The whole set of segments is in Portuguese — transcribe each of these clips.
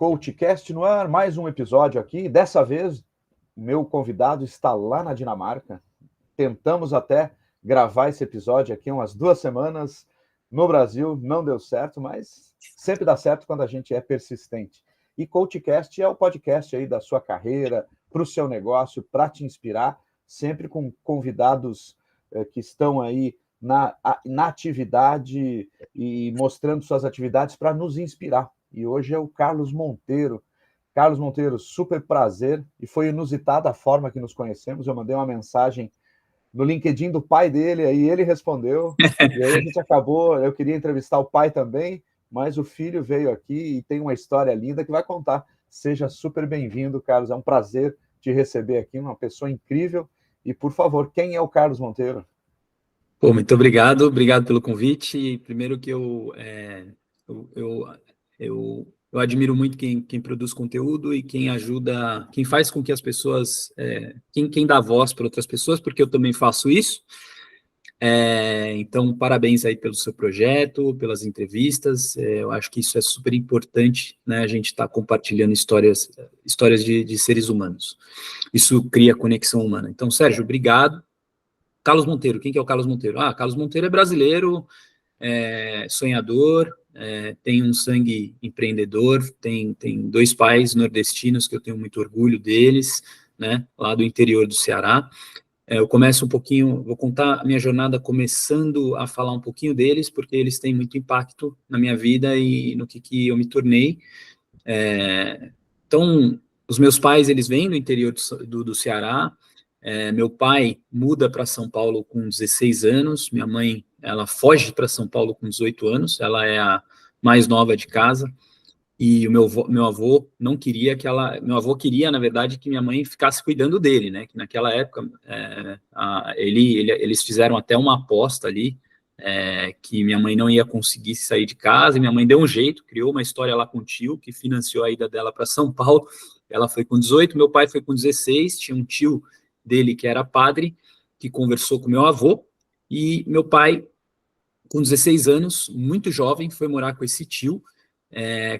CoachCast no ar, mais um episódio aqui. Dessa vez, meu convidado está lá na Dinamarca. Tentamos até gravar esse episódio aqui umas 2 semanas no Brasil, não deu certo, mas sempre dá certo quando a gente é persistente. E CoachCast é o podcast aí da sua carreira, para o seu negócio, para te inspirar, sempre com convidados que estão aí na atividade e mostrando suas atividades para nos inspirar. E hoje é o Carlos Monteiro. Carlos Monteiro, super prazer, e foi inusitada a forma que nos conhecemos. Eu mandei uma mensagem no LinkedIn do pai dele, aí ele respondeu, e aí a gente acabou, eu queria entrevistar o pai também, mas o filho veio aqui e tem uma história linda que vai contar. Seja super bem-vindo, Carlos, é um prazer te receber aqui, uma pessoa incrível. E, por favor, quem é o Carlos Monteiro? Pô, muito obrigado pelo convite. Primeiro que eu admiro muito quem produz conteúdo e quem ajuda, quem faz com que as pessoas, quem dá voz para outras pessoas, porque eu também faço isso. Então, parabéns aí pelo seu projeto, pelas entrevistas. Eu acho que isso é super importante, né? A gente está compartilhando histórias de seres humanos. Isso cria conexão humana. Então, Sérgio, obrigado. Carlos Monteiro, quem que é o Carlos Monteiro? Carlos Monteiro é brasileiro, sonhador, tem um sangue empreendedor, tem 2 pais nordestinos que eu tenho muito orgulho deles, né, lá do interior do Ceará. Eu começo um pouquinho, vou contar a minha jornada começando a falar um pouquinho deles, porque eles têm muito impacto na minha vida e no que eu me tornei. Então, os meus pais, eles vêm do interior do Ceará. Meu pai muda para São Paulo com 16 anos, minha mãe, ela foge para São Paulo com 18 anos, ela é a mais nova de casa, e o meu avô não queria meu avô queria, na verdade, que minha mãe ficasse cuidando dele, né, que naquela época, eles fizeram até uma aposta ali, que minha mãe não ia conseguir sair de casa, e minha mãe deu um jeito, criou uma história lá com o tio, que financiou a ida dela para São Paulo. Ela foi com 18, meu pai foi com 16, tinha um tio dele que era padre, que conversou com meu avô, e meu pai, com 16 anos, muito jovem, foi morar com esse tio,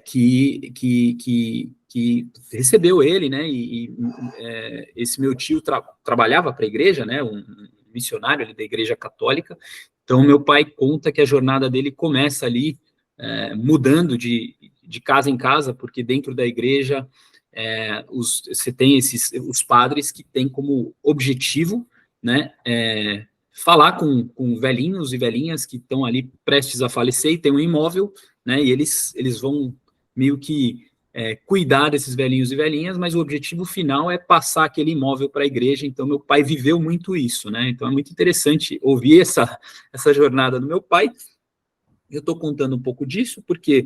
que recebeu ele, né, esse meu tio trabalhava para a igreja, né, um missionário ali da igreja católica. Então meu pai conta que a jornada dele começa ali, mudando de casa em casa, porque dentro da igreja você tem os padres que têm como objetivo, né, falar com velhinhos e velhinhas que estão ali prestes a falecer e tem um imóvel, né, e eles vão meio que cuidar desses velhinhos e velhinhas, mas o objetivo final é passar aquele imóvel para a igreja. Então meu pai viveu muito isso, né, então é muito interessante ouvir essa jornada do meu pai. Eu estou contando um pouco disso porque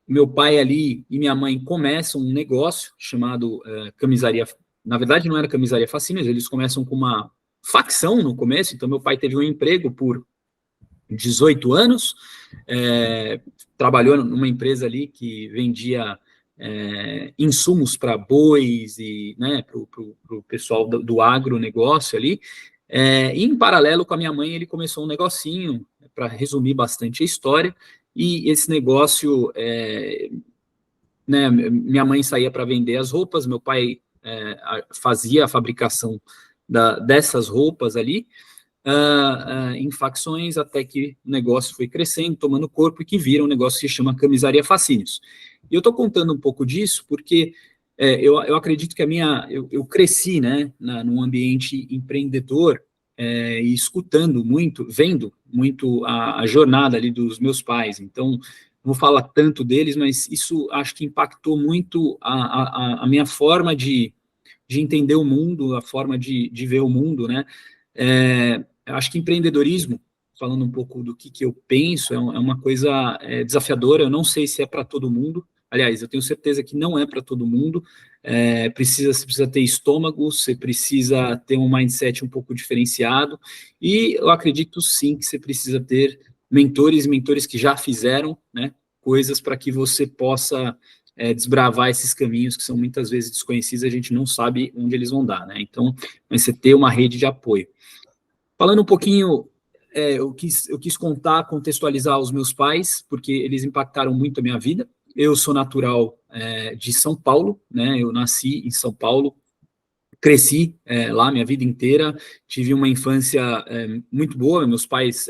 meu pai ali e minha mãe começam um negócio chamado camisaria. Na verdade, não era camisaria Facínios, eles começam com uma facção no começo. Então, meu pai teve um emprego por 18 anos, trabalhou numa empresa ali que vendia insumos para bois e, né, para o pessoal do agronegócio ali. E em paralelo com a minha mãe, ele começou um negocinho, para resumir bastante a história, e esse negócio, né, minha mãe saía para vender as roupas, meu pai fazia a fabricação dessas roupas ali, em facções, até que o negócio foi crescendo, tomando corpo, e que vira um negócio que se chama Camisaria Facínios. E eu estou contando um pouco disso porque eu acredito que eu cresci, né, num ambiente empreendedor, e escutando muito, vendo muito a jornada ali dos meus pais. Então, não vou falar tanto deles, mas isso acho que impactou muito a minha forma de entender o mundo, a forma de ver o mundo, né? Acho que empreendedorismo, falando um pouco do que eu penso, é uma coisa desafiadora. Eu não sei se é para todo mundo. Aliás, eu tenho certeza que não é para todo mundo. Você precisa ter estômago, você precisa ter um mindset um pouco diferenciado, e eu acredito sim que você precisa ter mentores que já fizeram, né, coisas para que você possa desbravar esses caminhos que são muitas vezes desconhecidos, a gente não sabe onde eles vão dar, né? Então, mas você ter uma rede de apoio. Falando um pouquinho, eu quis contextualizar os meus pais, porque eles impactaram muito a minha vida. eu sou natural de São Paulo, né? Eu nasci em São Paulo, cresci lá minha vida inteira, tive uma infância muito boa, meus pais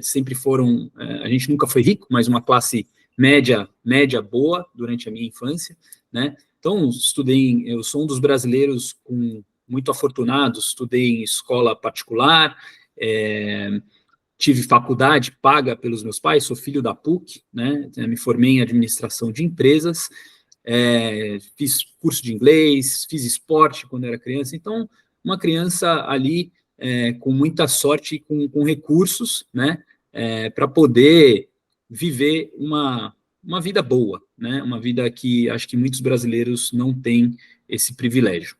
sempre foram, a gente nunca foi rico, mas uma classe média boa durante a minha infância, né? Então, eu sou um dos brasileiros muito afortunados, estudei em escola particular, tive faculdade paga pelos meus pais, sou filho da PUC, né? Me formei em administração de empresas, fiz curso de inglês, fiz esporte quando era criança, então uma criança ali com muita sorte e com recursos, né, para poder viver uma vida boa, né, uma vida que acho que muitos brasileiros não têm esse privilégio.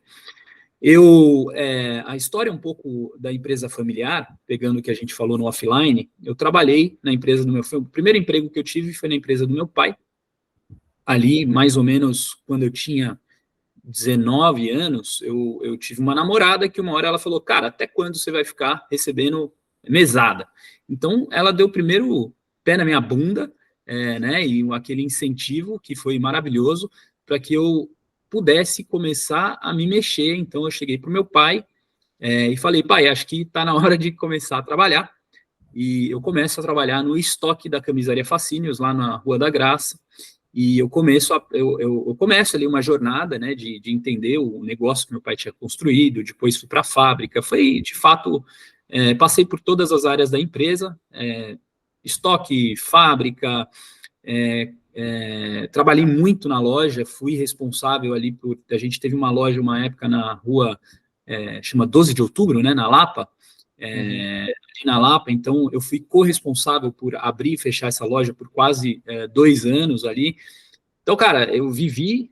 A história um pouco da empresa familiar, pegando o que a gente falou no offline, eu trabalhei na empresa o primeiro emprego que eu tive foi na empresa do meu pai, ali, mais ou menos, quando eu tinha 19 anos, eu tive uma namorada que uma hora ela falou, cara, até quando você vai ficar recebendo mesada? Então, ela deu o primeiro pé na minha bunda, né, e aquele incentivo que foi maravilhoso para que eu pudesse começar a me mexer. Então, eu cheguei para o meu pai e falei, pai, acho que está na hora de começar a trabalhar. E eu começo a trabalhar no estoque da Camisaria Fascínios, lá na Rua da Graça, e eu começo ali uma jornada, né, de entender o negócio que meu pai tinha construído, depois fui para a fábrica, foi, de fato, passei por todas as áreas da empresa, estoque, fábrica, trabalhei muito na loja, fui responsável ali a gente teve uma loja, uma época na rua, chama 12 de Outubro, né, na Lapa, ali na Lapa, então eu fui corresponsável por abrir e fechar essa loja por quase 2 anos ali. Então, cara, eu vivi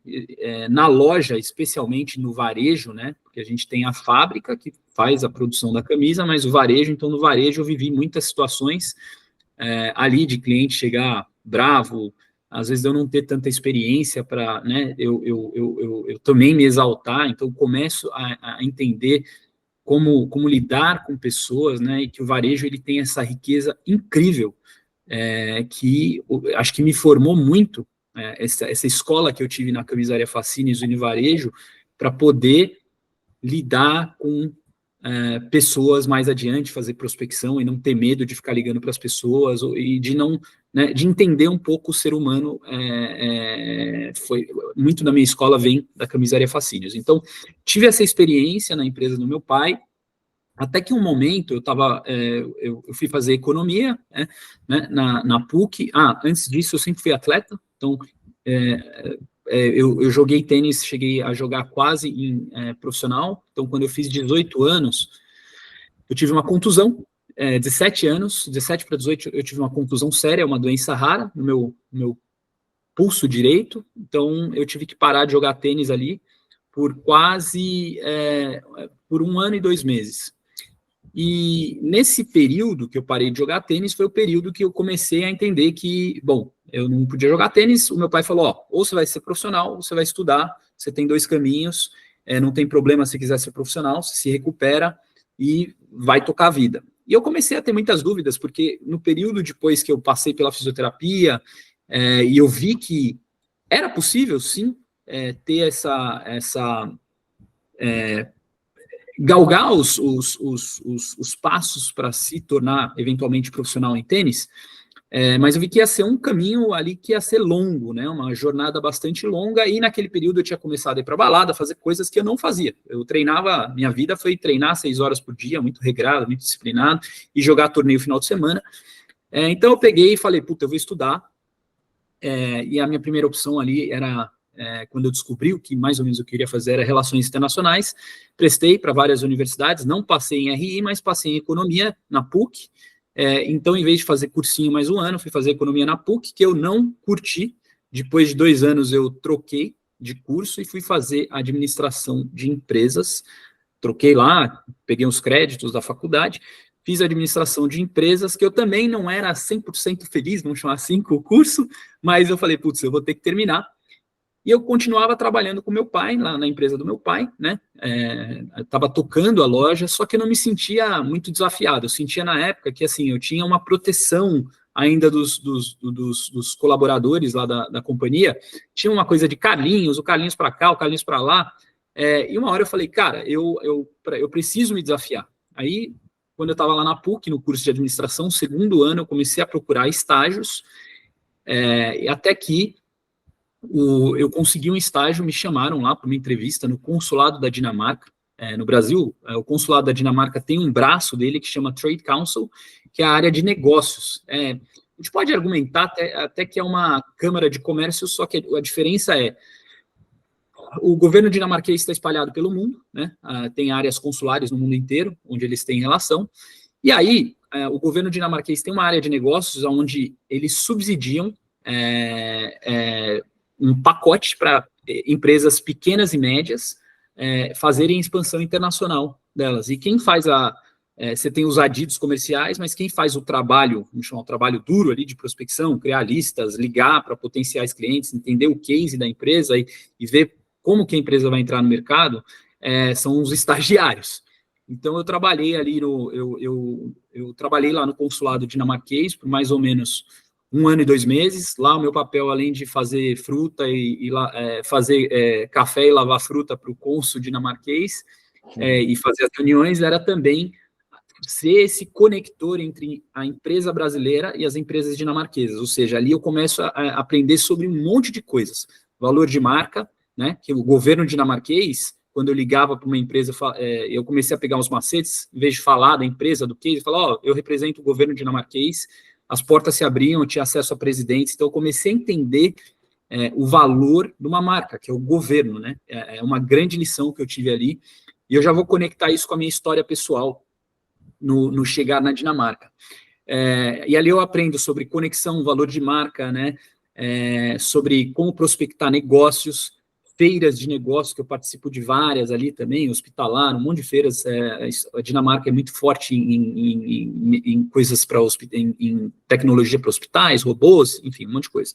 na loja, especialmente no varejo, né, porque a gente tem a fábrica que faz a produção da camisa, mas o varejo, então no varejo eu vivi muitas situações ali de cliente chegar bravo, às vezes eu não ter tanta experiência para, né, eu também me exaltar, então começo a entender como lidar com pessoas, né, e que o varejo ele tem essa riqueza incrível, que acho que me formou muito, essa escola que eu tive na Camisaria Fascínios e no varejo, para poder lidar com pessoas mais adiante, fazer prospecção e não ter medo de ficar ligando para as pessoas e de não, né, de entender um pouco o ser humano. Foi muito da minha escola vem da Camisaria Fascínios. Então tive essa experiência na empresa do meu pai, até que um momento eu fui fazer economia, né, na PUC. Antes disso eu sempre fui atleta, então eu joguei tênis, cheguei a jogar quase em profissional. Então, quando eu fiz 18 anos, eu tive uma contusão, 17 anos, 17 para 18, eu tive uma contusão séria, uma doença rara no meu pulso direito. Então, eu tive que parar de jogar tênis ali por por 1 ano e 2 meses. E nesse período que eu parei de jogar tênis, foi o período que eu comecei a entender que, bom, eu não podia jogar tênis. O meu pai falou, ou você vai ser profissional, ou você vai estudar, você tem 2 caminhos, não tem problema se quiser ser profissional, você se recupera e vai tocar a vida. E eu comecei a ter muitas dúvidas, porque no período depois que eu passei pela fisioterapia, e eu vi que era possível, sim, ter galgar os passos para se tornar eventualmente profissional em tênis, mas eu vi que ia ser um caminho ali que ia ser longo, né, uma jornada bastante longa, e naquele período eu tinha começado a ir para balada, fazer coisas que eu não fazia. Eu treinava, minha vida foi treinar 6 horas por dia, muito regrado, muito disciplinado, e jogar torneio final de semana. Então eu peguei e falei, puta, eu vou estudar, e a minha primeira opção ali era, quando eu descobri o que mais ou menos eu queria fazer era relações internacionais, prestei para várias universidades, não passei em RI, mas passei em economia na PUC. Então, em vez de fazer cursinho mais 1 ano, fui fazer economia na PUC, que eu não curti. Depois de 2 anos eu troquei de curso e fui fazer administração de empresas. Troquei lá, peguei os créditos da faculdade, fiz administração de empresas, que eu também não era 100% feliz, vamos chamar assim, com o curso, mas eu falei, putz, eu vou ter que terminar. E eu continuava trabalhando com meu pai, lá na empresa do meu pai, né? Estava tocando a loja, só que eu não me sentia muito desafiado. Eu sentia na época que, assim, eu tinha uma proteção ainda dos colaboradores lá da companhia, tinha uma coisa de Carlinhos, o Carlinhos para cá, o Carlinhos para lá, e uma hora eu falei, cara, eu preciso me desafiar. Aí, quando eu estava lá na PUC, no curso de administração, segundo ano, eu comecei a procurar estágios, até que eu consegui um estágio, me chamaram lá para uma entrevista no consulado da Dinamarca. No Brasil, o consulado da Dinamarca tem um braço dele que chama Trade Council, que é a área de negócios. A gente pode argumentar até que é uma câmara de comércio, só que a diferença é o governo dinamarquês está espalhado pelo mundo, né? Tem áreas consulares no mundo inteiro, onde eles têm relação, e aí o governo dinamarquês tem uma área de negócios onde eles subsidiam um pacote para empresas pequenas e médias fazerem expansão internacional delas. E quem faz você tem os adidos comerciais, mas quem faz o trabalho, vamos chamar o trabalho duro ali de prospecção, criar listas, ligar para potenciais clientes, entender o case da empresa e ver como que a empresa vai entrar no mercado, são os estagiários. Então, eu trabalhei ali eu trabalhei lá no consulado dinamarquês por mais ou menos 1 ano e 2 meses. Lá o meu papel, além de fazer fruta fazer café e lavar fruta para o cônsul dinamarquês e fazer as reuniões, era também ser esse conector entre a empresa brasileira e as empresas dinamarquesas. Ou seja, ali eu começo a aprender sobre um monte de coisas. Valor de marca, né, que o governo dinamarquês, quando eu ligava para uma empresa, eu comecei a pegar uns macetes, em vez de falar da empresa, do case, falar, eu represento o governo dinamarquês, as portas se abriam, eu tinha acesso a presidentes, então eu comecei a entender o valor de uma marca, que é o governo, né? É uma grande lição que eu tive ali, e eu já vou conectar isso com a minha história pessoal no chegar na Dinamarca. E ali eu aprendo sobre conexão, valor de marca, né? Sobre como prospectar negócios, feiras de negócios, que eu participo de várias ali também, hospitalar, um monte de feiras. A Dinamarca é muito forte em coisas em tecnologia para hospitais, robôs, enfim, um monte de coisa.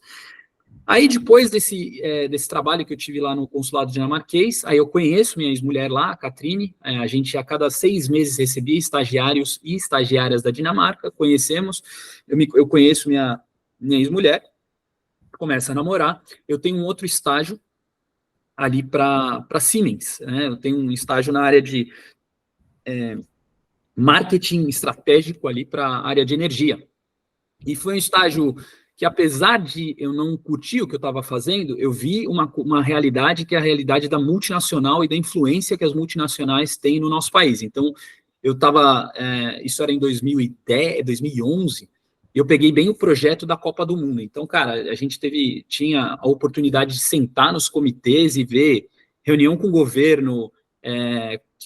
Aí, depois desse trabalho que eu tive lá no consulado dinamarquês, aí eu conheço minha ex-mulher lá, a Catrine, a gente a cada 6 meses recebia estagiários e estagiárias da Dinamarca, conhecemos, eu conheço minha ex-mulher, começa a namorar, eu tenho um outro estágio ali para Siemens, né? Eu tenho um estágio na área de marketing estratégico ali para a área de energia. E foi um estágio que, apesar de eu não curtir o que eu estava fazendo, eu vi uma realidade que é a realidade da multinacional e da influência que as multinacionais têm no nosso país. Então, eu estava, isso era em 2010, 2011, eu peguei bem o projeto da Copa do Mundo. Então, cara, a gente tinha a oportunidade de sentar nos comitês e ver reunião com o governo,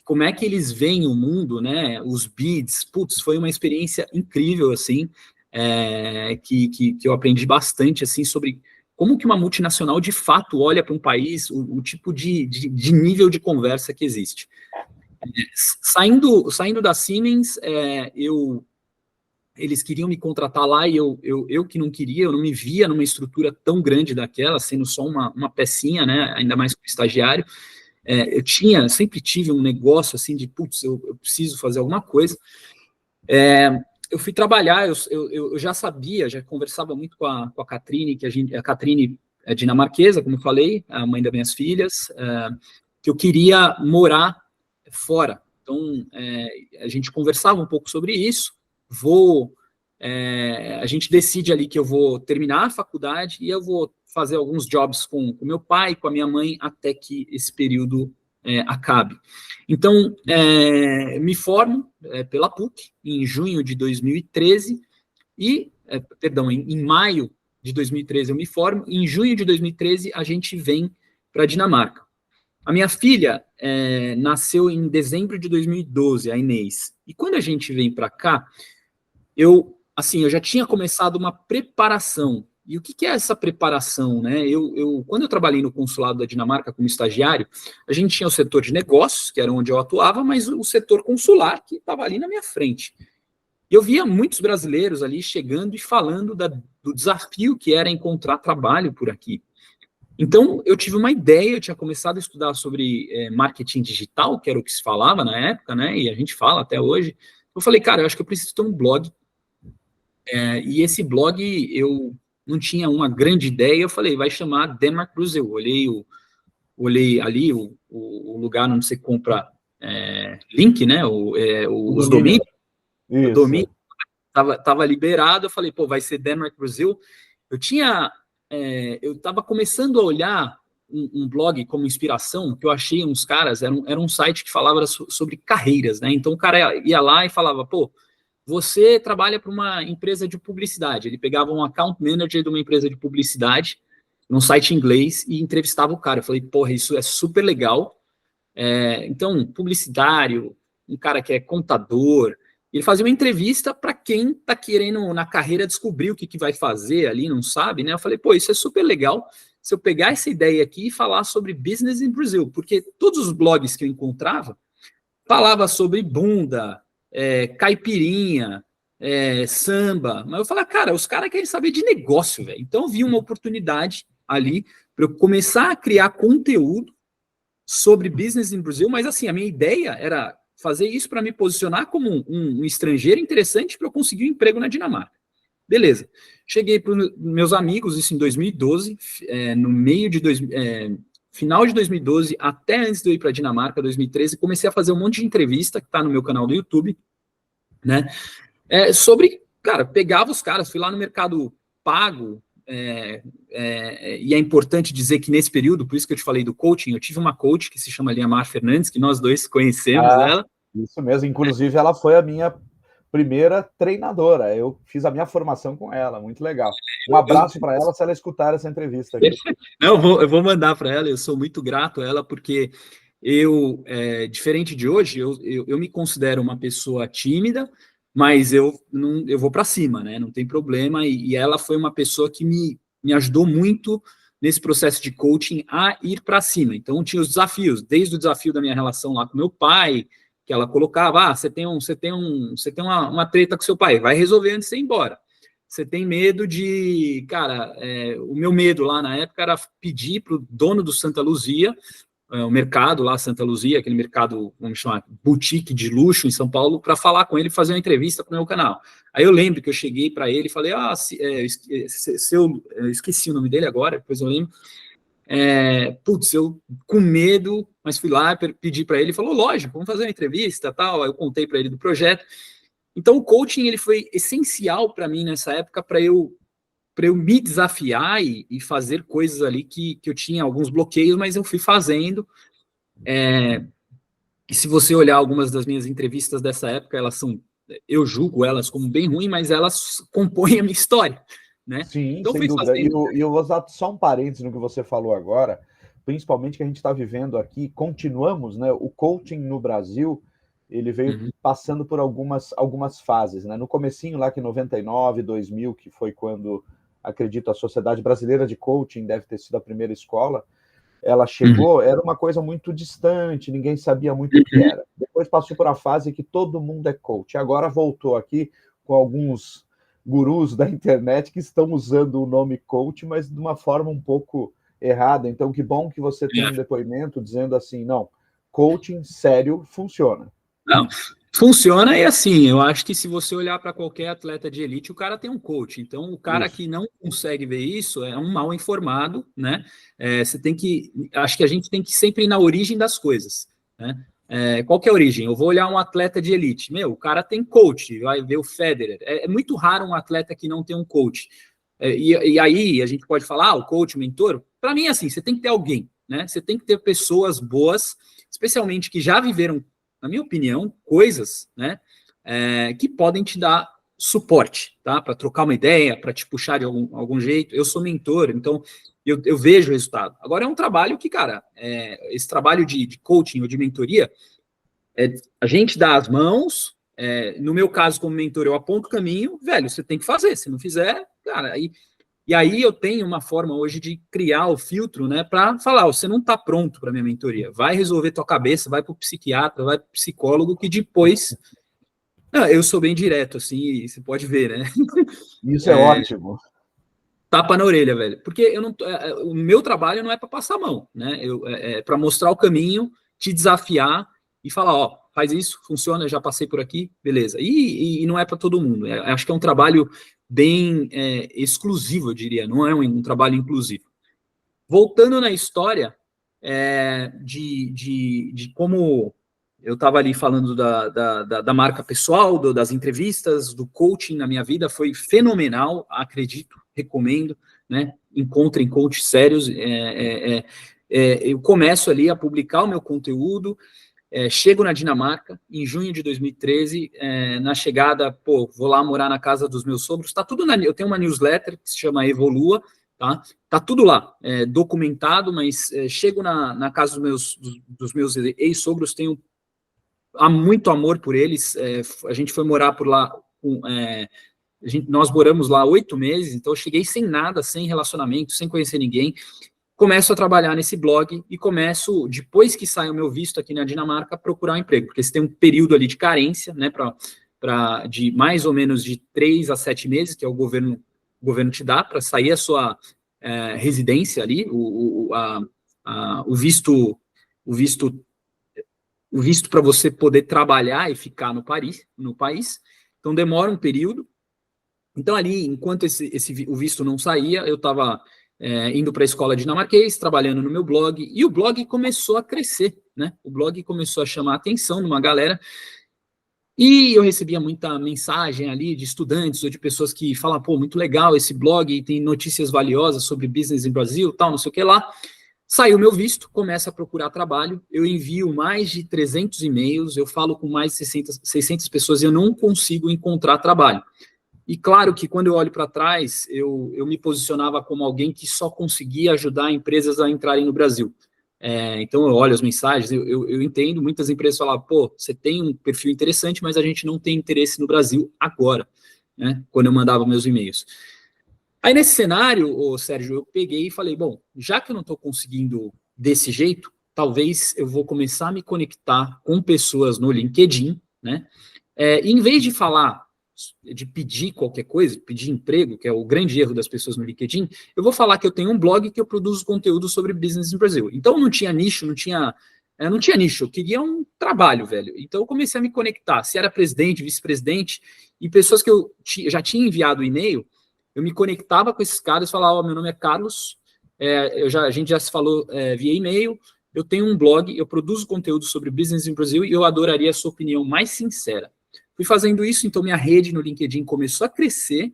como é que eles veem o mundo, né? Os bids, putz, foi uma experiência incrível, assim, que eu aprendi bastante, assim, sobre como que uma multinacional de fato olha para um país, o tipo de nível de conversa que existe. Saindo da Siemens, eles queriam me contratar lá e eu que não queria, eu não me via numa estrutura tão grande daquela, sendo só uma pecinha, né, ainda mais como estagiário. Eu sempre tive um negócio assim de, putz, eu preciso fazer alguma coisa. Eu fui trabalhar, eu já sabia, já conversava muito com a Catrine, a Catrine é dinamarquesa, como eu falei, a mãe das minhas filhas, que eu queria morar fora. Então, a gente conversava um pouco sobre isso. A gente decide ali que eu vou terminar a faculdade e eu vou fazer alguns jobs com meu pai, com a minha mãe, até que esse período acabe. Então, me formo pela PUC em junho de 2013 em maio de 2013 eu me formo, e em junho de 2013 a gente vem para a Dinamarca. A minha filha nasceu em dezembro de 2012, a Inês. E quando a gente vem para cá, eu já tinha começado uma preparação. E o que é essa preparação, né? Quando eu trabalhei no consulado da Dinamarca como estagiário, a gente tinha o setor de negócios, que era onde eu atuava, mas o setor consular, que estava ali na minha frente. E eu via muitos brasileiros ali chegando e falando do desafio que era encontrar trabalho por aqui. Então, eu tive uma ideia, eu tinha começado a estudar sobre marketing digital, que era o que se falava na época, né? E a gente fala até hoje. Eu falei, cara, eu acho que eu preciso ter um blog E esse blog, eu não tinha uma grande ideia, eu falei, vai chamar Denmark Brasil. Olhei ali o lugar onde você compra link, né? Os domínios. O domínio estava liberado, eu falei, pô, vai ser Denmark Brasil. Eu estava começando a olhar um blog como inspiração, que eu achei uns caras, era um site que falava sobre carreiras, né? Então o cara ia lá e falava, pô, você trabalha para uma empresa de publicidade. Ele pegava um account manager de uma empresa de publicidade, num site em inglês, e entrevistava o cara. Eu falei, porra, isso é super legal. Então, publicitário, um cara que é contador, ele fazia uma entrevista para quem está querendo na carreira descobrir o que vai fazer ali, não sabe, né? Eu falei, pô, isso é super legal se eu pegar essa ideia aqui e falar sobre business in Brazil, porque todos os blogs que eu encontrava falava sobre bunda, caipirinha, samba, mas eu falei, cara, os caras querem saber de negócio, velho. Então eu vi uma oportunidade ali para eu começar a criar conteúdo sobre business in Brazil, mas assim, a minha ideia era fazer isso para me posicionar como um estrangeiro interessante para eu conseguir um emprego na Dinamarca. Beleza. Cheguei para os meus amigos, isso em 2012, no meio de final de 2012, até antes de eu ir para a Dinamarca, 2013, comecei a fazer um monte de entrevista, que está no meu canal do YouTube, né? Sobre, cara, pegava os caras, fui lá no Mercado Pago, e é importante dizer que nesse período, por isso que eu te falei do coaching, eu tive uma coach que se chama Liamar Fernandes, que nós dois conhecemos ela. Isso mesmo, inclusive ela foi a minha primeira treinadora, eu fiz a minha formação com ela, muito legal. Um abraço para ela se ela escutar essa entrevista aqui. Não, eu vou mandar para ela, eu sou muito grato a ela, porque diferente de hoje, eu me considero uma pessoa tímida, mas eu vou para cima, né? Não tem problema. E ela foi uma pessoa que me ajudou muito nesse processo de coaching a ir para cima. Então, tinha os desafios, desde o desafio da minha relação lá com meu pai, que ela colocava, você tem uma treta com seu pai, vai resolver antes de ir embora. Você tem medo de... Cara, o meu medo lá na época era pedir para o dono do Santa Luzia, o mercado lá, Santa Luzia, aquele mercado, vamos chamar, boutique de luxo em São Paulo, para falar com ele, fazer uma entrevista para o meu canal. Aí eu lembro que eu cheguei para ele e falei, eu esqueci o nome dele agora, depois eu lembro, eu com medo, mas fui lá, pedi para ele, falou, lógico, vamos fazer uma entrevista, tal. Aí eu contei para ele do projeto. Então o coaching, ele foi essencial para mim nessa época, para eu me desafiar e fazer coisas ali que eu tinha alguns bloqueios, mas eu fui fazendo. E se você olhar algumas das minhas entrevistas dessa época, eu julgo elas como bem ruins, mas elas compõem a minha história, né? Sim, então, sem dúvida. E eu vou usar só um parênteses no que você falou agora, principalmente que a gente está vivendo aqui, continuamos, né? O coaching no Brasil, ele veio passando por algumas fases, né? No comecinho lá, que 99, 2000, que foi quando, acredito, a Sociedade Brasileira de Coaching deve ter sido a primeira escola, ela chegou, era uma coisa muito distante, ninguém sabia muito o que era. Depois passou por a fase que todo mundo é coach. Agora voltou aqui com alguns gurus da internet que estão usando o nome coach, mas de uma forma um pouco errada. Então, que bom que você tem um depoimento dizendo assim, não, coaching sério funciona. Não, funciona e assim, eu acho que se você olhar para qualquer atleta de elite, o cara tem um coach. Então, o cara que não consegue ver isso é um mal informado, né? Acho que a gente tem que sempre ir na origem das coisas, né? Qual que é a origem? Eu vou olhar um atleta de elite. O cara tem coach, vai ver o Federer. É muito raro um atleta que não tem um coach. E aí a gente pode falar, o coach, o mentor. Para mim, assim, você tem que ter alguém, né? Você tem que ter pessoas boas, especialmente que já viveram, na minha opinião, coisas, né, que podem te dar suporte, tá? Para trocar uma ideia, para te puxar de algum jeito. Eu sou mentor, então eu vejo o resultado. Agora é um trabalho que, cara, esse trabalho de coaching ou de mentoria, a gente dá as mãos, no meu caso, como mentor, eu aponto o caminho, velho, você tem que fazer, se não fizer, cara, e aí eu tenho uma forma hoje de criar o filtro, né, para falar, você não está pronto para minha mentoria, vai resolver tua cabeça, vai para o psiquiatra, vai para o psicólogo, que depois... Não, eu sou bem direto, assim, você pode ver, né? Isso é ótimo. Tapa na orelha, velho, porque o meu trabalho não é para passar a mão, né, é para mostrar o caminho, te desafiar e falar, ó, faz isso, funciona, já passei por aqui, beleza. E não é para todo mundo. Acho que é um trabalho bem exclusivo, eu diria, não é um trabalho inclusivo. Voltando na história de como eu estava ali falando da marca pessoal, das entrevistas, do coaching na minha vida, foi fenomenal, acredito, recomendo, né? Encontrem coaches sérios. Eu começo ali a publicar o meu conteúdo, chego na Dinamarca, em junho de 2013, na chegada, vou lá morar na casa dos meus sogros, tá tudo eu tenho uma newsletter que se chama Evolua, tá tudo lá, documentado, mas chego na casa dos meus ex-sogros, tenho muito amor por eles, a gente foi morar por lá, nós moramos lá 8 meses, então eu cheguei sem nada, sem relacionamento, sem conhecer ninguém, começo a trabalhar nesse blog e começo, depois que sai o meu visto aqui na Dinamarca, procurar um emprego, porque você tem um período ali de carência, né, de mais ou menos de 3 a 7 meses, que é o governo te dá para sair a sua residência ali, o visto para você poder trabalhar e ficar no país. Então demora um período. Então ali, enquanto o visto não saía, eu estava indo para a escola dinamarquês, trabalhando no meu blog, e o blog começou a crescer, né? O blog começou a chamar a atenção de uma galera, e eu recebia muita mensagem ali de estudantes ou de pessoas que falam, muito legal esse blog, tem notícias valiosas sobre business em Brasil, tal, não sei o que lá. Saiu meu visto, começa a procurar trabalho, eu envio mais de 300 e-mails, eu falo com mais de 600 pessoas e eu não consigo encontrar trabalho. E claro que quando eu olho para trás, eu me posicionava como alguém que só conseguia ajudar empresas a entrarem no Brasil. Então eu olho as mensagens, eu entendo, muitas empresas falam, você tem um perfil interessante, mas a gente não tem interesse no Brasil agora, né? Quando eu mandava meus e-mails. Aí nesse cenário, Sérgio, eu peguei e falei, já que eu não estou conseguindo desse jeito, talvez eu vou começar a me conectar com pessoas no LinkedIn, né? E em vez de falar, de pedir qualquer coisa, pedir emprego, que é o grande erro das pessoas no LinkedIn, eu vou falar que eu tenho um blog que eu produzo conteúdo sobre business no Brasil. Então não tinha nicho, não tinha nicho, eu queria um trabalho, velho. Então eu comecei a me conectar, se era presidente, vice-presidente, e pessoas que eu já tinha enviado e-mail, eu me conectava com esses caras e falava, meu nome é Carlos, a gente já se falou via e-mail, eu tenho um blog, eu produzo conteúdo sobre business no Brasil e eu adoraria a sua opinião mais sincera. Fui fazendo isso, então minha rede no LinkedIn começou a crescer,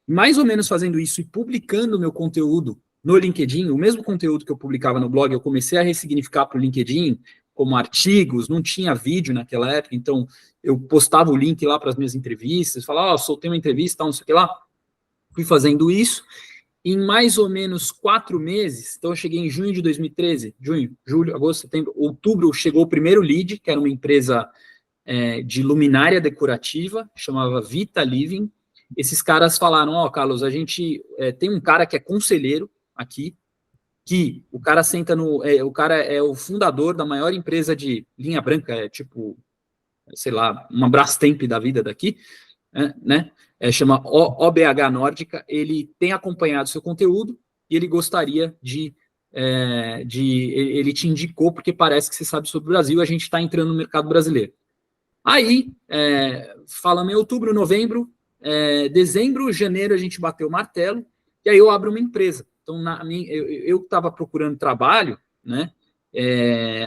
mais ou menos fazendo isso e publicando meu conteúdo no LinkedIn, o mesmo conteúdo que eu publicava no blog, eu comecei a ressignificar para o LinkedIn, como artigos, não tinha vídeo naquela época, então eu postava o link lá para as minhas entrevistas, falava, soltei uma entrevista, não sei o que lá, fui fazendo isso, em mais ou menos 4 meses, então eu cheguei em junho de 2013, julho, agosto, setembro, outubro, chegou o primeiro lead, que era uma empresa de luminária decorativa, chamava Vita Living. Esses caras falaram, Carlos, a gente tem um cara que é conselheiro aqui, que o cara senta o cara é o fundador da maior empresa de linha branca, tipo, sei lá, uma Brastemp da vida daqui, né? Chama OBH Nórdica, ele tem acompanhado seu conteúdo e ele gostaria ele te indicou porque parece que você sabe sobre o Brasil e a gente está entrando no mercado brasileiro. Aí, falamos em outubro, novembro, dezembro, janeiro, a gente bateu o martelo, e aí eu abro uma empresa. Então, eu estava procurando trabalho, né?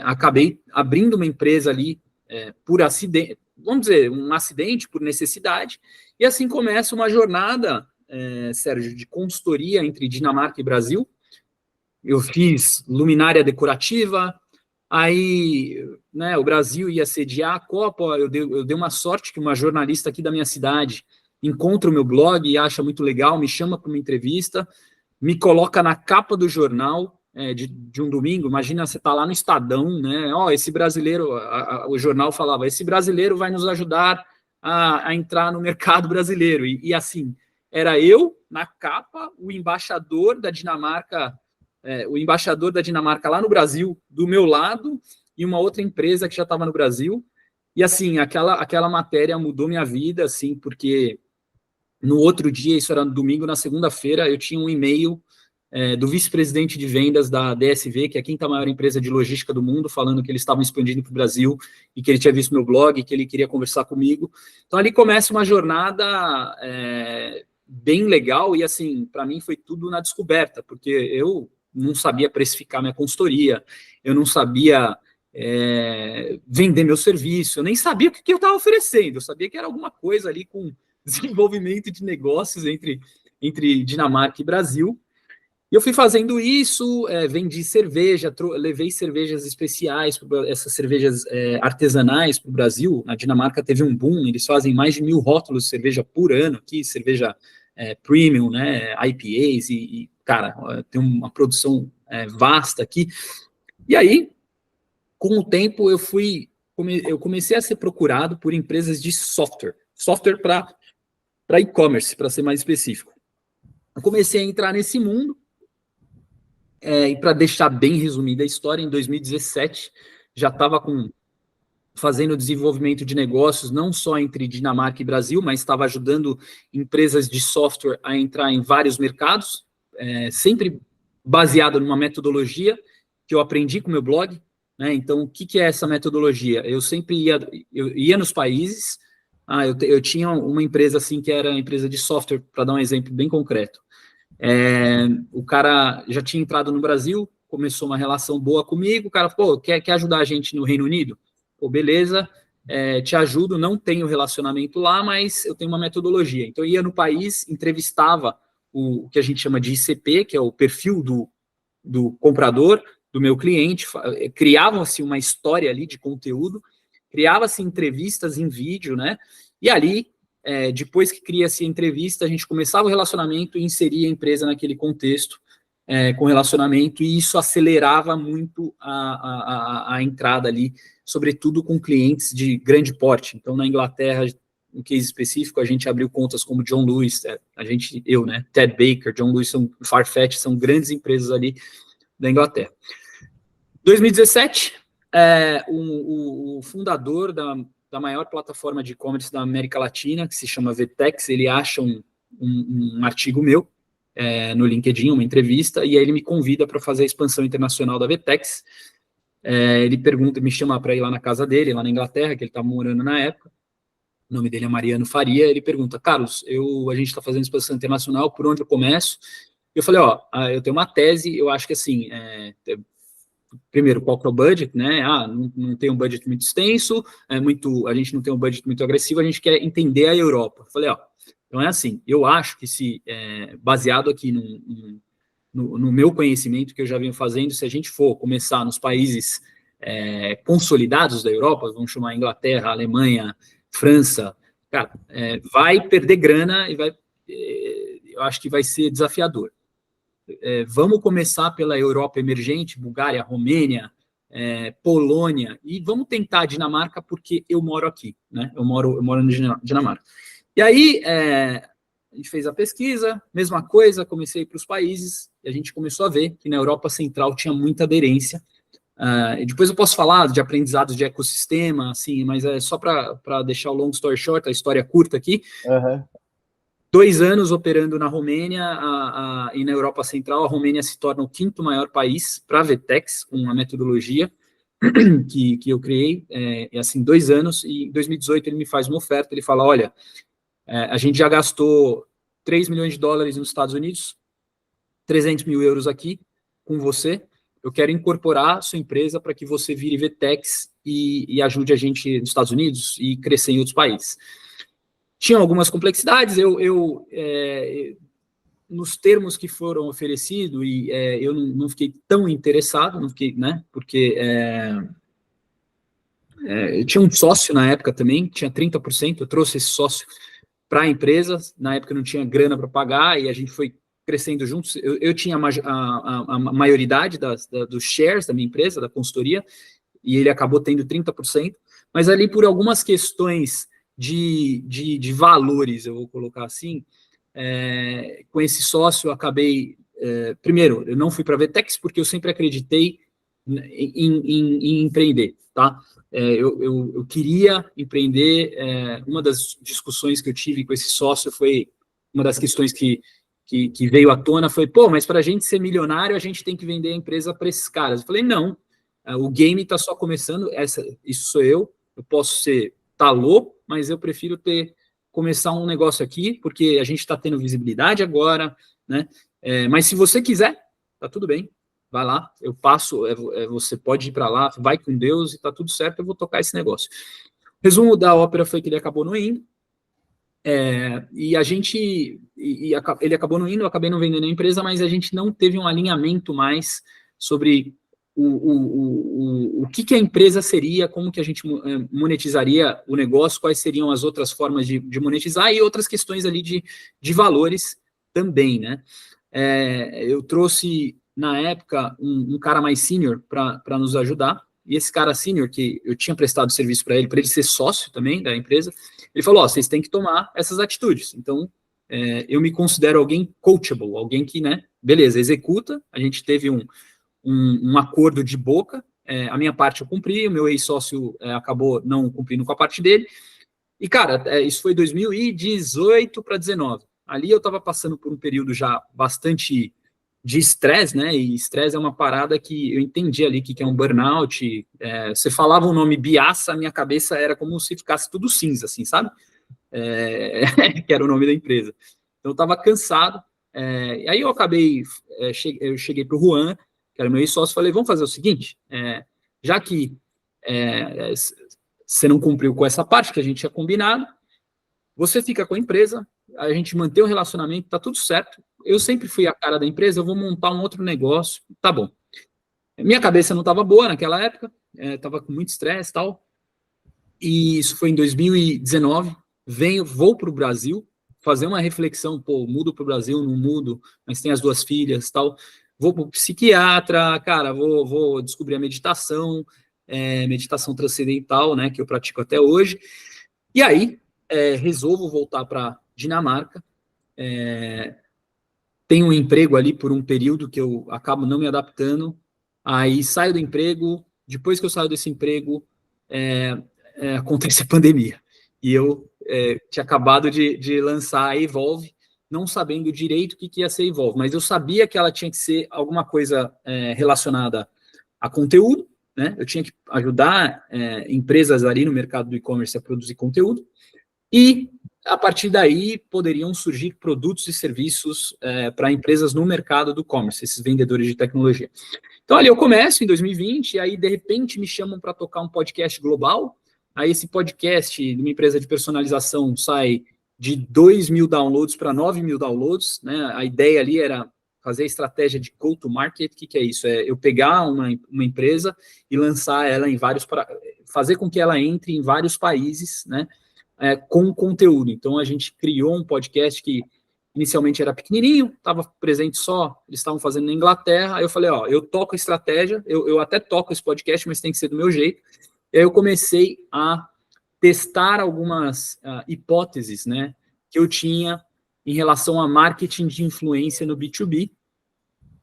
Acabei abrindo uma empresa ali por acidente, vamos dizer, um acidente por necessidade, e assim começa uma jornada, Sérgio, de consultoria entre Dinamarca e Brasil. Eu fiz luminária decorativa. Aí, né, o Brasil ia sediar a Copa, eu dei uma sorte que uma jornalista aqui da minha cidade encontra o meu blog e acha muito legal, me chama para uma entrevista, me coloca na capa do jornal de um domingo, imagina você tá lá no Estadão, né, esse brasileiro, o jornal falava, esse brasileiro vai nos ajudar a entrar no mercado brasileiro, e assim, era eu na capa, o embaixador da Dinamarca lá no Brasil, do meu lado, e uma outra empresa que já estava no Brasil. E, assim, aquela matéria mudou minha vida, assim, porque no outro dia, isso era no domingo, na segunda-feira, eu tinha um e-mail do vice-presidente de vendas da DSV, que é a quinta maior empresa de logística do mundo, falando que eles estavam expandindo para o Brasil e que ele tinha visto meu blog, que ele queria conversar comigo. Então, ali começa uma jornada bem legal e, assim, para mim foi tudo na descoberta, porque eu não sabia precificar minha consultoria, eu não sabia vender meu serviço, eu nem sabia o que eu estava oferecendo, eu sabia que era alguma coisa ali com desenvolvimento de negócios entre Dinamarca e Brasil. E eu fui fazendo isso, vendi cerveja, levei cervejas especiais, essas cervejas artesanais para o Brasil. Na Dinamarca teve um boom, eles fazem mais de 1.000 rótulos de cerveja por ano aqui, cerveja premium, né, IPAs, cara, tem uma produção vasta aqui. E aí, com o tempo, eu comecei a ser procurado por empresas de software para e-commerce, para ser mais específico. Eu comecei a entrar nesse mundo, e para deixar bem resumida a história, em 2017, já estava fazendo desenvolvimento de negócios, não só entre Dinamarca e Brasil, mas estava ajudando empresas de software a entrar em vários mercados, sempre baseado numa metodologia que eu aprendi com o meu blog, né? Então, o que é essa metodologia? Eu sempre ia nos países, eu tinha uma empresa assim, que era a empresa de software, para dar um exemplo bem concreto. O cara já tinha entrado no Brasil, começou uma relação boa comigo, o cara, quer ajudar a gente no Reino Unido? Beleza, te ajudo, não tenho relacionamento lá, mas eu tenho uma metodologia. Então, eu ia no país, entrevistava o que a gente chama de ICP, que é o perfil do comprador, do meu cliente, criavam-se uma história ali de conteúdo, criava-se entrevistas em vídeo, né? E ali, depois que cria-se a entrevista, a gente começava o relacionamento e inseria a empresa naquele contexto com relacionamento, e isso acelerava muito a entrada ali, sobretudo com clientes de grande porte. Então, na Inglaterra, no case específico, a gente abriu contas como John Lewis, né, Ted Baker, John Lewis, Farfetch, são grandes empresas ali da Inglaterra. 2017, o fundador da maior plataforma de e-commerce da América Latina, que se chama VTEX, ele acha um artigo meu no LinkedIn, uma entrevista, e aí ele me convida para fazer a expansão internacional da VTEX. Ele me chama para ir lá na casa dele, lá na Inglaterra, que ele estava morando na época. O nome dele é Mariano Faria. Ele pergunta: Carlos, a gente está fazendo expansão internacional, por onde eu começo? Eu falei: eu tenho uma tese, eu acho que assim, primeiro, qual que é o budget, né? Não tem um budget muito extenso, a gente não tem um budget muito agressivo, a gente quer entender a Europa. Eu falei: então é assim, eu acho que baseado aqui no meu conhecimento que eu já venho fazendo, se a gente for começar nos países consolidados da Europa, vamos chamar Inglaterra, Alemanha, França, cara, vai perder grana e eu acho que vai ser desafiador. Vamos começar pela Europa emergente, Bulgária, Romênia, Polônia, e vamos tentar a Dinamarca, porque eu moro aqui, né? Eu moro na Dinamarca. E aí, a gente fez a pesquisa, mesma coisa, comecei para os países, e a gente começou a ver que na Europa Central tinha muita aderência. E depois eu posso falar de aprendizados de ecossistema, assim, mas é só para deixar o long story short, a história curta aqui. Uhum. 2 anos operando na Romênia e na Europa Central, a Romênia se torna o 5º maior país para a VTEX, com uma metodologia que eu criei, assim, 2 anos, e em 2018 ele me faz uma oferta, ele fala: olha, a gente já gastou 3 milhões de dólares nos Estados Unidos, 300 mil euros aqui com você, eu quero incorporar a sua empresa para que você vire VTEX e ajude a gente nos Estados Unidos e crescer em outros países. Tinha algumas complexidades, nos termos que foram oferecidos, e eu não fiquei tão interessado, não fiquei, né, porque eu tinha um sócio na época também, tinha 30%, eu trouxe esse sócio para a empresa, na época não tinha grana para pagar, e a gente foi crescendo juntos. Eu tinha a maioridade dos shares da minha empresa, da consultoria, e ele acabou tendo 30%, mas ali por algumas questões de valores, eu vou colocar assim, com esse sócio eu acabei, primeiro, eu não fui para a VTEX porque eu sempre acreditei em empreender, tá? Eu queria empreender, uma das discussões que eu tive com esse sócio foi uma das questões que que veio à tona foi, pô, mas para a gente ser milionário, a gente tem que vender a empresa para esses caras. Eu falei, não, o game está só começando, isso sou eu posso ser, tá louco, mas eu prefiro começar um negócio aqui, porque a gente está tendo visibilidade agora, né? Mas se você quiser, tá tudo bem, vai lá, eu passo, você pode ir para lá, vai com Deus e tá tudo certo, eu vou tocar esse negócio. Resumo da ópera foi que ele acabou não indo, e ele acabou não indo, eu acabei não vendendo a empresa, mas a gente não teve um alinhamento mais sobre o que a empresa seria, como que a gente monetizaria o negócio, quais seriam as outras formas de monetizar e outras questões ali de valores também, né? Eu trouxe, na época, um cara mais sênior para nos ajudar, e esse cara sênior, que eu tinha prestado serviço para ele ser sócio também da empresa, ele falou, vocês têm que tomar essas atitudes. Então, eu me considero alguém coachable, alguém que, né, beleza, executa, a gente teve um acordo de boca, a minha parte eu cumpri, o meu ex-sócio acabou não cumprindo com a parte dele, e, cara, isso foi 2018 para 2019. Ali eu estava passando por um período já bastante de estresse, né, e estresse é uma parada que eu entendi ali que é um burnout, você falava o nome Biaça, a minha cabeça era como se ficasse tudo cinza, assim, sabe? Que era o nome da empresa. Então eu estava cansado, e aí eu acabei, eu cheguei para o Juan, que era meu ex-sócio, falei, vamos fazer o seguinte, já que você não cumpriu com essa parte que a gente tinha combinado, você fica com a empresa, a gente mantém o relacionamento, tá tudo certo, eu sempre fui a cara da empresa, eu vou montar um outro negócio, tá bom. Minha cabeça não estava boa naquela época, estava com muito estresse e tal, e isso foi em 2019, vou para o Brasil, fazer uma reflexão, pô, mudo para o Brasil, não mudo, mas tem as 2 filhas e tal, vou para o psiquiatra, cara, vou descobrir a meditação, meditação transcendental, né, que eu pratico até hoje, e aí resolvo voltar para Dinamarca, tenho um emprego ali por um período que eu acabo não me adaptando, aí saio do emprego, depois que eu saio desse emprego, acontece a pandemia, e eu tinha acabado de lançar a Evolve, não sabendo direito o que ia ser Evolve, mas eu sabia que ela tinha que ser alguma coisa relacionada a conteúdo, né? Eu tinha que ajudar empresas ali no mercado do e-commerce a produzir conteúdo, e a partir daí poderiam surgir produtos e serviços para empresas no mercado do e-commerce, esses vendedores de tecnologia. Então ali eu começo em 2020, e aí de repente me chamam para tocar um podcast global, aí esse podcast de uma empresa de personalização sai de 2.000 downloads para 9.000 downloads, né? A ideia ali era fazer a estratégia de go-to-market. O que é isso? Eu pegar uma empresa e lançar ela em fazer com que ela entre em vários países, né? Com conteúdo. Então a gente criou um podcast que inicialmente era pequenininho, estava presente só, eles estavam fazendo na Inglaterra, aí eu falei, eu toco a estratégia, eu até toco esse podcast, mas tem que ser do meu jeito. E aí eu comecei a testar algumas hipóteses, né, que eu tinha em relação a marketing de influência no B2B,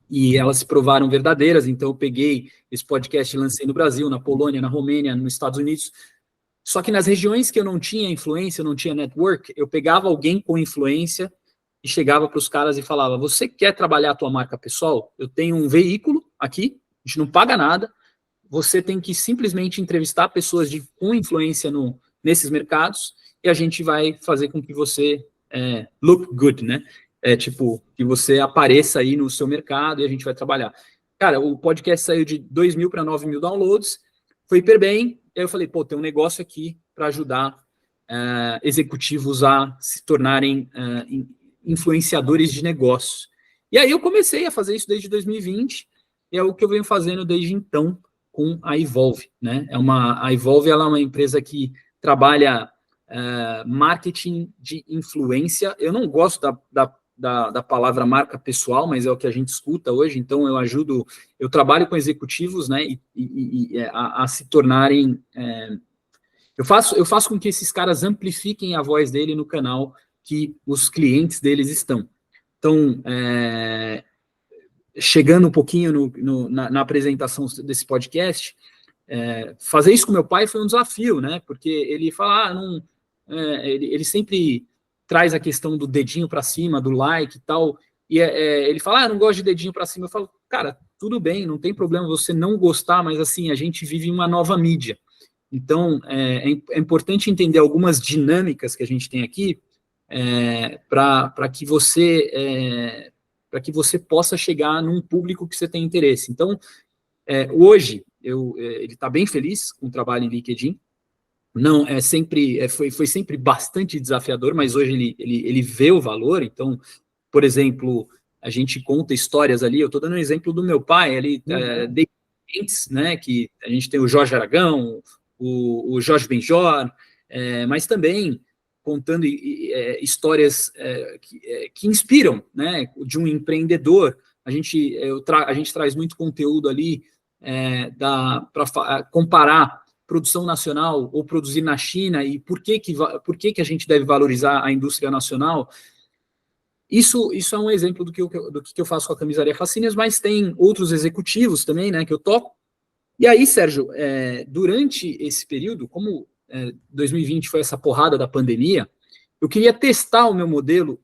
e elas se provaram verdadeiras, então eu peguei esse podcast e lancei no Brasil, na Polônia, na Romênia, nos Estados Unidos, só que nas regiões que eu não tinha influência, eu não tinha network, eu pegava alguém com influência e chegava para os caras e falava, você quer trabalhar a tua marca pessoal? Eu tenho um veículo aqui, a gente não paga nada, você tem que simplesmente entrevistar pessoas com influência nesses mercados e a gente vai fazer com que você look good, né? Tipo, que você apareça aí no seu mercado e a gente vai trabalhar. Cara, o podcast saiu de 2.000 para 9.000 downloads, foi hiper bem, e aí eu falei, pô, tem um negócio aqui para ajudar executivos a se tornarem influenciadores de negócios. E aí eu comecei a fazer isso desde 2020, e é o que eu venho fazendo desde então com a Evolve, né? A Evolve ela é uma empresa que trabalha marketing de influência. Eu não gosto da palavra marca pessoal, mas é o que a gente escuta hoje, então eu trabalho com executivos, né, a se tornarem... Eu faço com que esses caras amplifiquem a voz dele no canal que os clientes deles estão. Então, chegando um pouquinho na apresentação desse podcast, fazer isso com meu pai foi um desafio, né? Porque ele fala, ele sempre traz a questão do dedinho para cima, do like e tal, ele fala, não gosto de dedinho para cima. Eu falo, cara, tudo bem, não tem problema você não gostar, mas assim, a gente vive uma nova mídia. Então, é importante entender algumas dinâmicas que a gente tem aqui para que você possa chegar num público que você tem interesse. Então, hoje, ele está bem feliz com o trabalho em LinkedIn. Não, foi sempre bastante desafiador, mas hoje ele vê o valor. Então, por exemplo, a gente conta histórias ali. Eu estou dando um exemplo do meu pai, ali, né, que a gente tem o Jorge Aragão, o Jorge Benjor, mas também contando histórias que inspiram, né, de um empreendedor. A gente traz muito conteúdo ali para comparar produção nacional ou produzir na China e por que a gente deve valorizar a indústria nacional. Isso é um exemplo do que eu faço com a Camisaria Facínias, mas tem outros executivos também, né, que eu toco. E aí, Sérgio, durante esse período, como 2020 foi essa porrada da pandemia, eu queria testar o meu modelo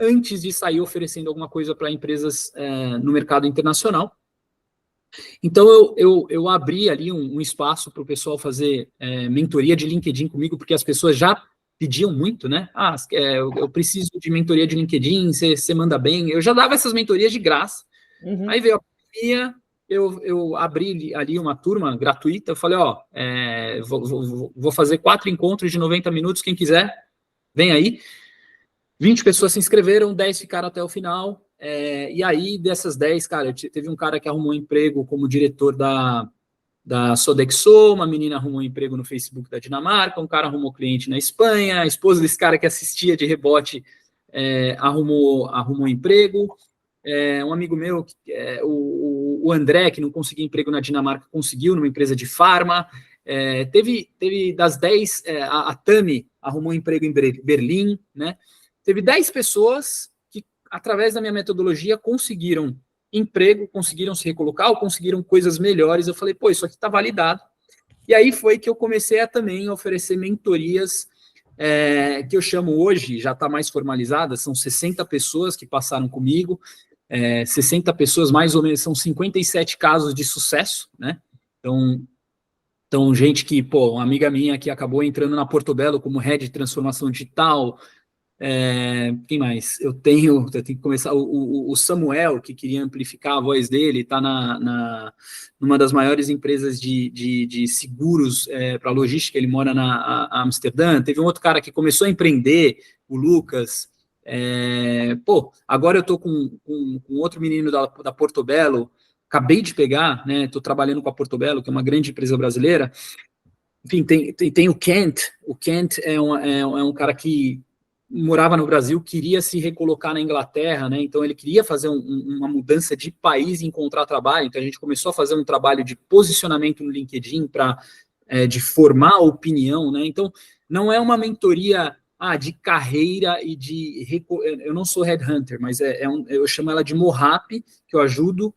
antes de sair oferecendo alguma coisa para empresas no mercado internacional. Então, eu abri ali um espaço para o pessoal fazer mentoria de LinkedIn comigo, porque as pessoas já pediam muito, né? Eu preciso de mentoria de LinkedIn, você manda bem. Eu já dava essas mentorias de graça. Uhum. Aí veio a pandemia, eu abri ali uma turma gratuita, eu falei, vou fazer 4 encontros de 90 minutos, quem quiser, vem aí. 20 pessoas se inscreveram, 10 ficaram até o final. E aí, dessas 10, cara, teve um cara que arrumou um emprego como diretor da Sodexo, uma menina arrumou um emprego no Facebook da Dinamarca, um cara arrumou cliente na Espanha, a esposa desse cara que assistia de rebote arrumou um emprego. Um amigo meu, o André, que não conseguia emprego na Dinamarca, conseguiu numa empresa de farma. Teve das 10, a Tami arrumou um emprego em Berlim, né? Teve 10 pessoas que, através da minha metodologia, conseguiram emprego, conseguiram se recolocar ou conseguiram coisas melhores. Eu falei, pô, isso aqui está validado. E aí foi que eu comecei a também oferecer mentorias, que eu chamo hoje, já está mais formalizada, são 60 pessoas que passaram comigo, 60 pessoas, mais ou menos, são 57 casos de sucesso, né? Então, gente que, uma amiga minha que acabou entrando na Portobello como head de transformação digital. Quem mais? Eu tenho que começar. O Samuel, que queria amplificar a voz dele, está numa das maiores empresas de seguros para logística, ele mora na Amsterdã. Teve um outro cara que começou a empreender, o Lucas. Agora eu estou com outro menino da Portobello, acabei de pegar, né? Estou trabalhando com a Portobello, que é uma grande empresa brasileira. Enfim, tem o Kent. O Kent é um cara que morava no Brasil, queria se recolocar na Inglaterra, né? Então ele queria fazer uma mudança de país e encontrar trabalho. Então a gente começou a fazer um trabalho de posicionamento no LinkedIn de formar opinião, né? Então não é uma mentoria de carreira e eu não sou headhunter, mas eu chamo ela de Mohap, que eu ajudo,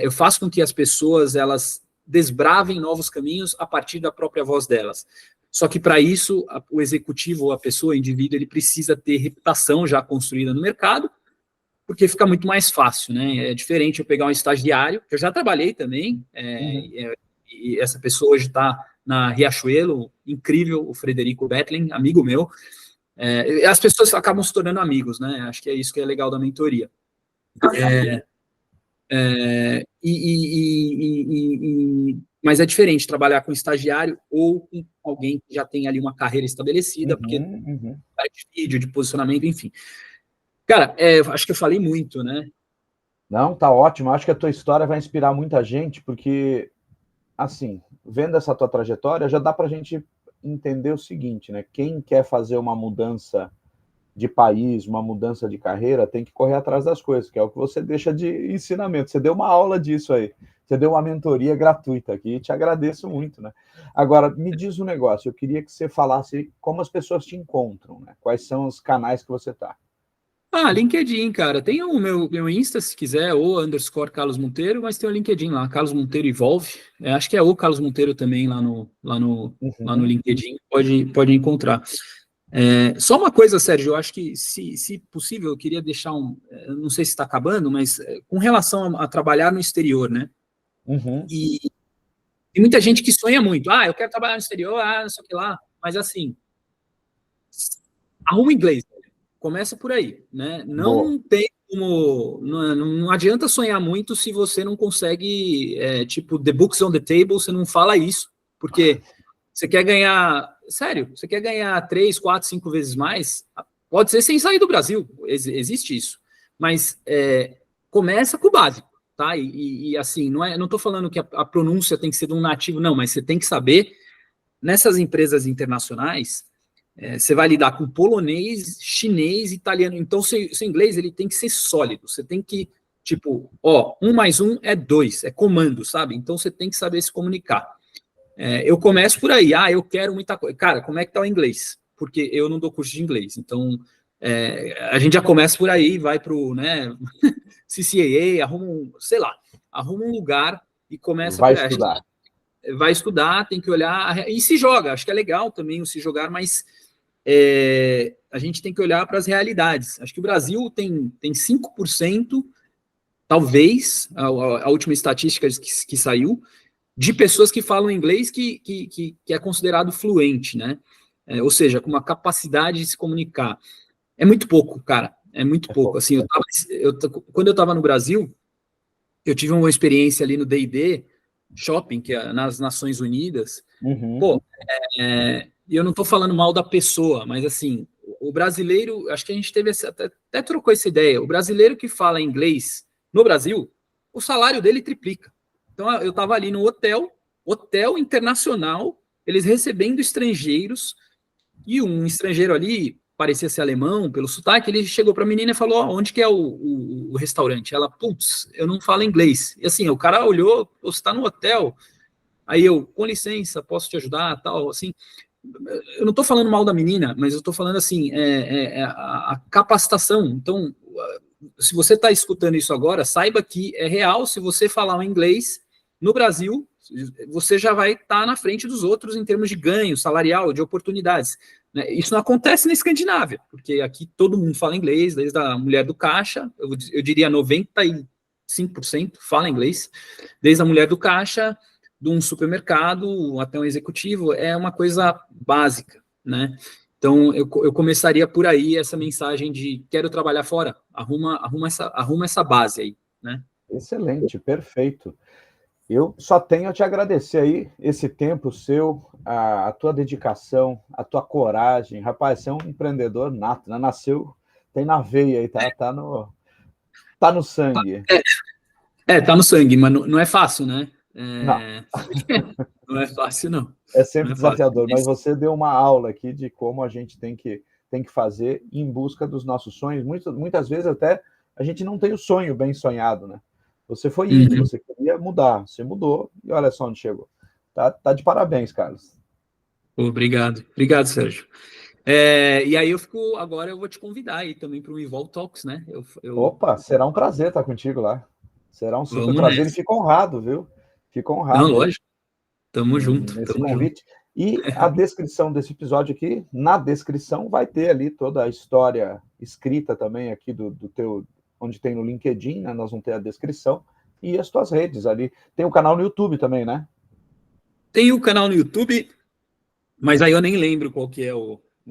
eu faço com que as pessoas elas desbravem novos caminhos a partir da própria voz delas. Só que para isso, o executivo, a pessoa, o indivíduo, ele precisa ter reputação já construída no mercado, porque fica muito mais fácil, né? É diferente eu pegar um estagiário, que eu já trabalhei também, e essa pessoa hoje está na Riachuelo, incrível, o Frederico Betlin, amigo meu. As pessoas acabam se tornando amigos, né? Acho que é isso que é legal da mentoria. Mas é diferente trabalhar com estagiário ou com alguém que já tem ali uma carreira estabelecida, porque de vídeo, de posicionamento, enfim. Cara, acho que eu falei muito, né? Não, tá ótimo. Acho que a tua história vai inspirar muita gente, porque, assim, vendo essa tua trajetória, já dá pra gente entender o seguinte, né? Quem quer fazer uma mudança de país, uma mudança de carreira, tem que correr atrás das coisas, que é o que você deixa de ensinamento. Você deu uma aula disso aí, você deu uma mentoria gratuita aqui, e te agradeço muito, né? Agora, me diz um negócio, eu queria que você falasse como as pessoas te encontram, né? Quais são os canais que você tá? LinkedIn, cara. Tem o meu Insta, se quiser, ou _ Carlos Monteiro, mas tem o LinkedIn lá, Carlos Monteiro Evolve. Acho que é o Carlos Monteiro também lá no LinkedIn, pode encontrar. Só uma coisa, Sérgio, eu acho que, se possível, eu queria deixar não sei se está acabando, mas com relação a trabalhar no exterior, né? Uhum. E tem muita gente que sonha muito, eu quero trabalhar no exterior, não sei o que lá, mas assim, arruma inglês, começa por aí, né? Boa. Não tem como, não adianta sonhar muito se você não consegue, tipo, the books on the table, você não fala isso, porque você quer ganhar, sério, você quer ganhar 3, 4, 5 vezes mais, pode ser sem sair do Brasil, existe isso, mas começa com o básico, tá? E assim, não estou falando que a pronúncia tem que ser de um nativo, não, mas você tem que saber, nessas empresas internacionais, você vai lidar com polonês, chinês, italiano, então seu inglês ele tem que ser sólido, você tem que, tipo, 1 mais 1 é 2, é comando, sabe? Então você tem que saber se comunicar. Eu começo por aí, eu quero muita coisa. Cara, como é que tá o inglês? Porque eu não dou curso de inglês, então a gente já começa por aí, vai pro, né, CCAA, sei lá, arruma um lugar e começa Vai por aí. A estudar. gente vai estudar, tem que olhar, e se joga, acho que é legal também o se jogar, mas a gente tem que olhar para as realidades. Acho que o Brasil tem 5%, talvez, a última estatística que saiu, de pessoas que falam inglês que é considerado fluente, né? Ou seja, com uma capacidade de se comunicar. É muito pouco, cara. É muito pouco. Assim, quando eu estava no Brasil, eu tive uma experiência ali no D&D Shopping, que é nas Nações Unidas. Uhum. Pô, e eu não estou falando mal da pessoa, mas assim, o brasileiro, acho que a gente teve até trocou essa ideia. O brasileiro que fala inglês no Brasil, o salário dele triplica. Então eu estava ali no hotel internacional, eles recebendo estrangeiros, e um estrangeiro ali, parecia ser alemão, pelo sotaque, ele chegou para a menina e falou: onde que é o restaurante? Ela, putz, eu não falo inglês. E assim, o cara olhou, você está no hotel. Aí eu, com licença, posso te ajudar, tal, assim. Eu não estou falando mal da menina, mas eu estou falando assim, a capacitação. Então, se você está escutando isso agora, saiba que é real. Se você falar o inglês no Brasil, você já vai estar na frente dos outros em termos de ganho salarial, de oportunidades. Isso não acontece na Escandinávia, porque aqui todo mundo fala inglês, desde a mulher do caixa, eu diria 95% fala inglês, desde a mulher do caixa, de um supermercado até um executivo, é uma coisa básica, né? Então, eu começaria por aí essa mensagem de quero trabalhar fora, arruma essa base aí, né? Excelente, perfeito. Eu só tenho a te agradecer aí esse tempo seu, a tua dedicação, a tua coragem. Rapaz, você é um empreendedor nato, né? Nasceu, tem na veia aí, tá no sangue. Tá no sangue, mas não é fácil, né? Não, Não é fácil, não. é Não sempre é fácil. desafiador, mas você deu uma aula aqui de como a gente tem que fazer em busca dos nossos sonhos. Muitas vezes até a gente não tem o sonho bem sonhado, né? Você foi indo, Uhum. você queria mudar, você mudou e olha só onde chegou. Tá de parabéns, Carlos. Obrigado. Obrigado, Sérgio. E aí agora eu vou te convidar aí também para o Evol Talks, né? Opa, será um prazer estar contigo lá. Será um super Vamos prazer e nessa. fico honrado, viu? Fico Não, honrado lógico. Tamo junto, nesse tamo junto. convite. E a descrição desse episódio aqui, na descrição, vai ter ali toda a história escrita também aqui do teu, onde tem no LinkedIn, né? Nós vamos ter a descrição e as tuas redes ali. Tem o canal no YouTube também, né? Tem o canal no YouTube, mas aí eu nem lembro qual que é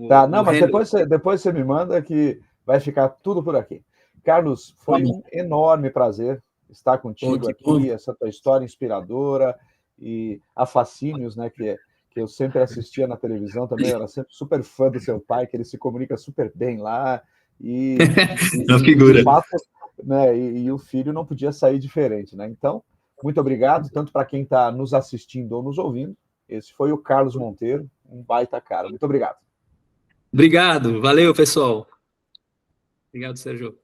Tá, o não, mas handle. depois você me manda que vai ficar tudo por aqui. Carlos, Tá foi bom. um enorme prazer estar Pô, contigo que bom. aqui, essa tua história inspiradora e a Fascínios, né, que eu sempre assistia na televisão também, eu era sempre super fã do seu pai, que ele se comunica super bem lá, Na e de figura. fato, né, e o filho não podia sair diferente, né? Então, muito obrigado, tanto para quem está nos assistindo ou nos ouvindo. Esse foi o Carlos Monteiro, um baita cara. Muito obrigado. Obrigado. Valeu, pessoal. Obrigado, Sérgio.